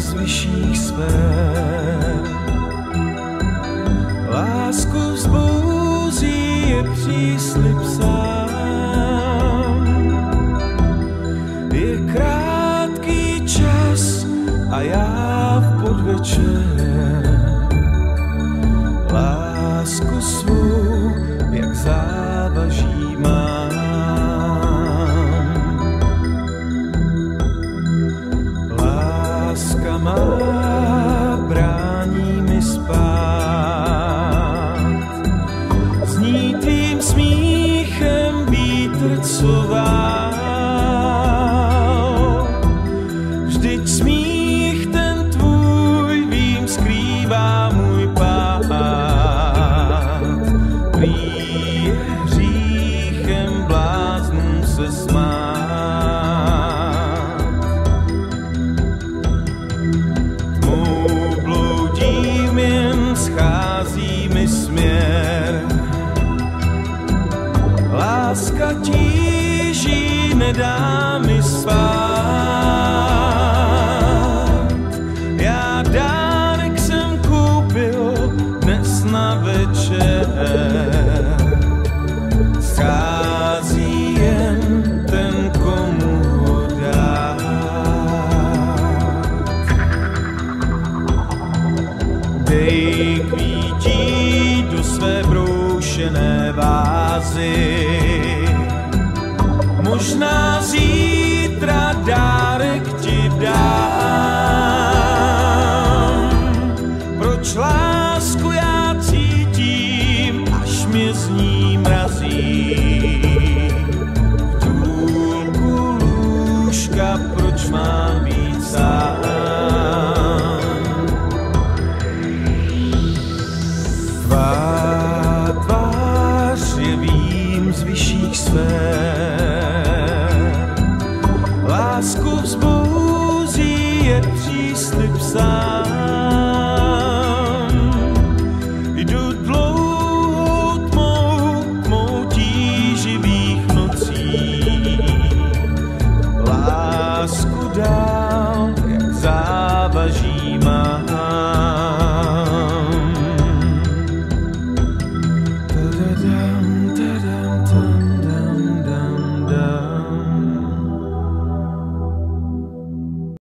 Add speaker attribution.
Speaker 1: z vyšších sfér. Lásku vzbouzí je příslib sám. Je krátký čas a já v podvečer lásku svou jak závaží mám. Láska má brání mi spát, zní tvým smíchem vítr coval. Vždyť smích ten tvůj vím skrývá můj pád. Prý je hříchem bláznům se smát. Tmou bloudím, jen schází mi směr. Láska tíží, nedá mi spát. Já dárek jsem koupil dnes na večer. Schází jen ten, komu ho dát. Dej kvítí do své broušené vázy. Možná zítra dárek ti dám. Proč lásku já cítím, až mě z ní mrazí. V důlku lůžka, proč mám být sám? Tvá tvář je vím z vyšších sfér. Lásku vzbouzí je příslib sám. Jdu dlouhou tmou tíživých nocí. Lásku dál jak závaží